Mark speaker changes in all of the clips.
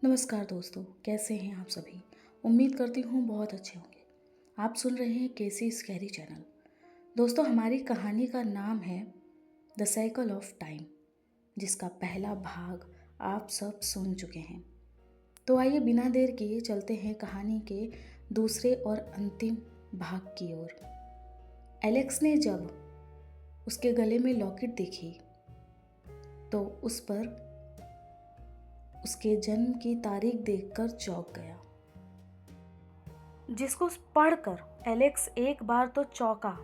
Speaker 1: नमस्कार दोस्तों, कैसे हैं आप सभी। उम्मीद करती हूँ बहुत अच्छे होंगे। आप सुन रहे हैं केसी स्कैरी चैनल। दोस्तों, हमारी कहानी का नाम है द साइकिल ऑफ टाइम, जिसका पहला भाग आप सब सुन चुके हैं। तो आइए बिना देर किए चलते हैं कहानी के दूसरे और अंतिम भाग की ओर। एलेक्स ने जब उसके गले में लॉकेट देखी तो उस पर उसके जन्म की तारीख देखकर चौंक गया, जिसको पढ़कर एलेक्स एक बार तो चौंका,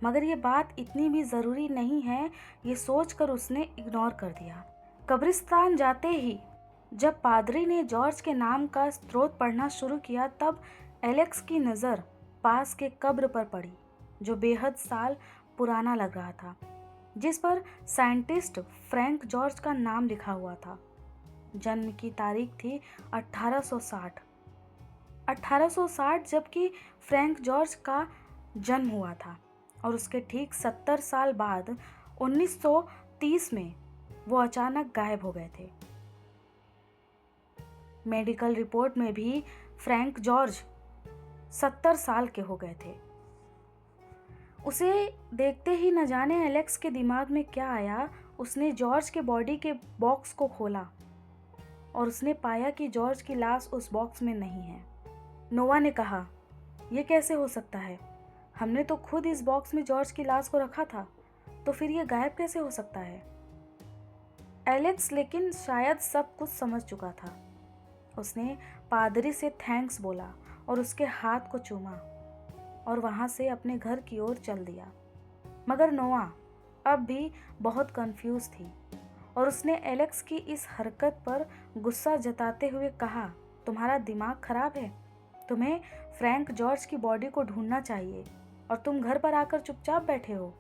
Speaker 1: मगर ये बात इतनी भी ज़रूरी नहीं है, ये सोचकर उसने इग्नोर कर दिया। कब्रिस्तान जाते ही जब पादरी ने जॉर्ज के नाम का स्रोत पढ़ना शुरू किया, तब एलेक्स की नज़र पास के कब्र पर पड़ी, जो बेहद साल पुराना लग रहा था, जिस पर साइंटिस्ट फ्रैंक जॉर्ज का नाम लिखा हुआ था। जन्म की तारीख थी 1860। 1860, जबकि फ्रैंक जॉर्ज का जन्म हुआ था, और उसके ठीक 70 साल बाद 1930 में वो अचानक गायब हो गए थे। मेडिकल रिपोर्ट में भी फ्रैंक जॉर्ज 70 साल के हो गए थे। उसे देखते ही न जाने एलेक्स के दिमाग में क्या आया। उसने जॉर्ज के बॉडी के बॉक्स को खोला और उसने पाया कि जॉर्ज की लाश उस बॉक्स में नहीं है। नोवा ने कहा, यह कैसे हो सकता है? हमने तो खुद इस बॉक्स में जॉर्ज की लाश को रखा था, तो फिर यह गायब कैसे हो सकता है? एलेक्स लेकिन शायद सब कुछ समझ चुका था। उसने पादरी से थैंक्स बोला और उसके हाथ को चूमा और वहां से अपने घर की ओर चल दिया। मगर नोवा अब भी बहुत कंफ्यूज थी और उसने एलेक्स की इस हरकत पर गुस्सा जताते हुए कहा, तुम्हारा दिमाग खराब है। तुम्हें फ्रैंक जॉर्ज की बॉडी को ढूंढना चाहिए और तुम घर पर आकर चुपचाप बैठे हो।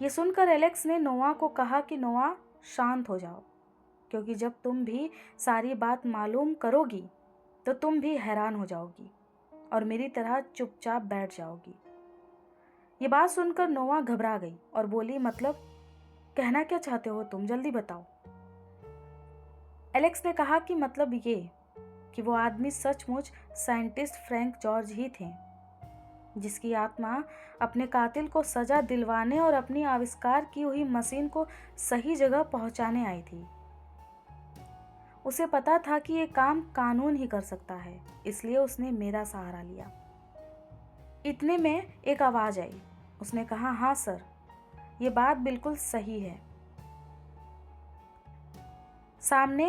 Speaker 1: ये सुनकर एलेक्स ने नोवा को कहा कि नोवा, शांत हो जाओ, क्योंकि जब तुम भी सारी बात मालूम करोगी तो तुम भी हैरान हो जाओगी और मेरी तरह चुपचाप बैठ जाओगी। ये बात सुनकर नोवा घबरा गई और बोली, मतलब कहना क्या चाहते हो तुम, जल्दी बताओ। एलेक्स ने कहा कि मतलब ये कि वो आदमी सचमुच साइंटिस्ट फ्रैंक जॉर्ज ही थे, जिसकी आत्मा अपने कातिल को सजा दिलवाने और अपनी आविष्कार की हुई मशीन को सही जगह पहुंचाने आई थी। उसे पता था कि ये काम कानून ही कर सकता है, इसलिए उसने मेरा सहारा लिया। इतने में एक आवाज आई। उसने कहा, हाँ सर, ये बात बिल्कुल सही है। सामने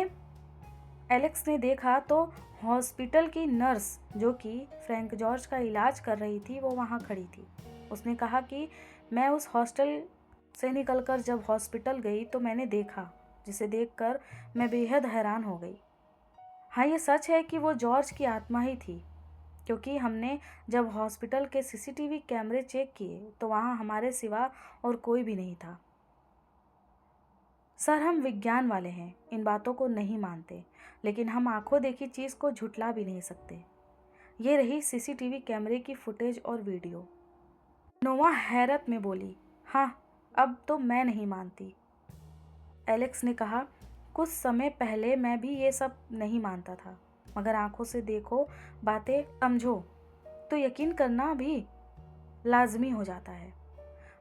Speaker 1: एलेक्स ने देखा तो हॉस्पिटल की नर्स, जो कि फ्रैंक जॉर्ज का इलाज कर रही थी, वो वहाँ खड़ी थी। उसने कहा कि मैं उस हॉस्टल से निकलकर जब हॉस्पिटल गई तो मैंने देखा, जिसे देखकर मैं बेहद हैरान हो गई। हाँ, ये सच है कि वो जॉर्ज की आत्मा ही थी, क्योंकि हमने जब हॉस्पिटल के सीसीटीवी कैमरे चेक किए तो वहाँ हमारे सिवा और कोई भी नहीं था। सर, हम विज्ञान वाले हैं, इन बातों को नहीं मानते, लेकिन हम आंखों देखी चीज़ को झुठला भी नहीं सकते। ये रही सीसीटीवी कैमरे की फुटेज और वीडियो। नोवा हैरत में बोली, हाँ, अब तो मैं नहीं मानती। एलेक्स ने कहा, कुछ समय पहले मैं भी ये सब नहीं मानता था, मगर आंखों से देखो, बातें समझो तो यकीन करना भी लाजमी हो जाता है।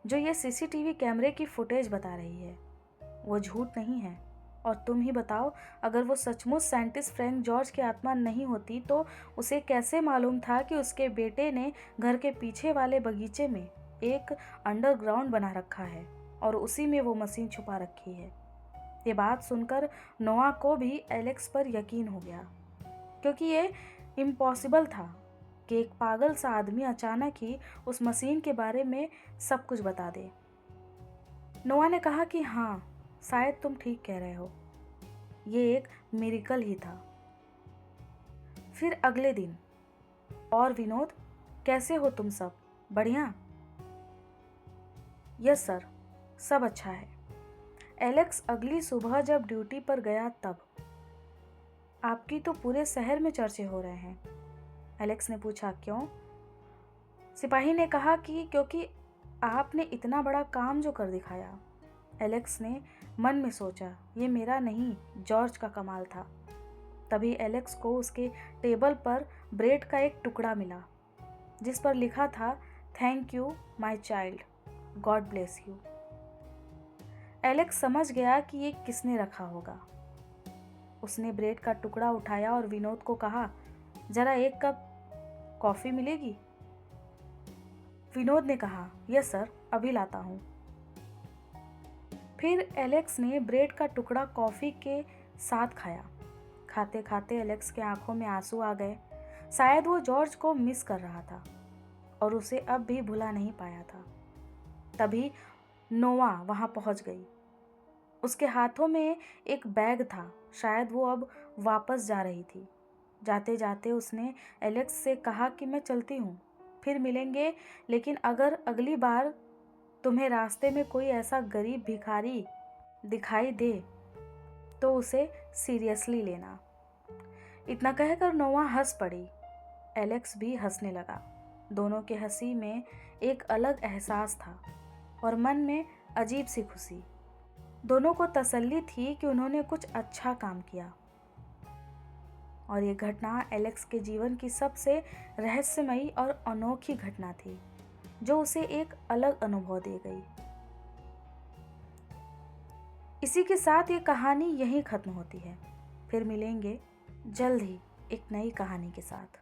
Speaker 1: जो ये सीसीटीवी कैमरे की फुटेज बता रही है वो झूठ नहीं है। और तुम ही बताओ, अगर वो सचमुच साइंटिस्ट फ्रैंक जॉर्ज की आत्मा नहीं होती तो उसे कैसे मालूम था कि उसके बेटे ने घर के पीछे वाले बगीचे में एक अंडरग्राउंड बना रखा है और उसी में वो मशीन छुपा रखी है। ये बात सुनकर नोआ को भी एलेक्स पर यकीन हो गया, क्योंकि ये इम्पॉसिबल था कि एक पागल सा आदमी अचानक ही उस मशीन के बारे में सब कुछ बता दे। नोआ ने कहा कि हाँ, शायद तुम ठीक कह रहे हो, ये एक मिरेकल ही था। फिर अगले दिन, और विनोद, कैसे हो तुम सब? बढ़िया? यस सर, सब अच्छा है। एलेक्स अगली सुबह जब ड्यूटी पर गया तब, आपकी तो पूरे शहर में चर्चे हो रहे हैं। एलेक्स ने पूछा, क्यों? सिपाही ने कहा कि क्योंकि आपने इतना बड़ा काम जो कर दिखाया। एलेक्स ने मन में सोचा, ये मेरा नहीं, जॉर्ज का कमाल था। तभी एलेक्स को उसके टेबल पर ब्रेड का एक टुकड़ा मिला जिस पर लिखा था, thank you my child, God bless you. Alex समझ गया कि ये किसने रखा होगा। उसने ब्रेड का टुकड़ा उठाया और विनोद को कहा, जरा एक कप कॉफ़ी मिलेगी? विनोद ने कहा, यस सर, अभी लाता हूँ। फिर एलेक्स ने ब्रेड का टुकड़ा कॉफ़ी के साथ खाया। खाते खाते एलेक्स के आंखों में आंसू आ गए। शायद वो जॉर्ज को मिस कर रहा था और उसे अब भी भुला नहीं पाया था। तभी नोआ वहाँ पहुँच गई। उसके हाथों में एक बैग था, शायद वो अब वापस जा रही थी। जाते जाते उसने एलेक्स से कहा कि मैं चलती हूँ, फिर मिलेंगे, लेकिन अगर अगली बार तुम्हें रास्ते में कोई ऐसा गरीब भिखारी दिखाई दे तो उसे सीरियसली लेना। इतना कहकर नोआ हंस पड़ी। एलेक्स भी हंसने लगा। दोनों के हंसी में एक अलग एहसास था और मन में अजीब सी खुशी। दोनों को तसल्ली थी कि उन्होंने कुछ अच्छा काम किया और ये घटना एलेक्स के जीवन की सबसे रहस्यमयी और अनोखी घटना थी जो उसे एक अलग अनुभव दे गई। इसी के साथ ये कहानी यहीं ख़त्म होती है। फिर मिलेंगे जल्द ही एक नई कहानी के साथ।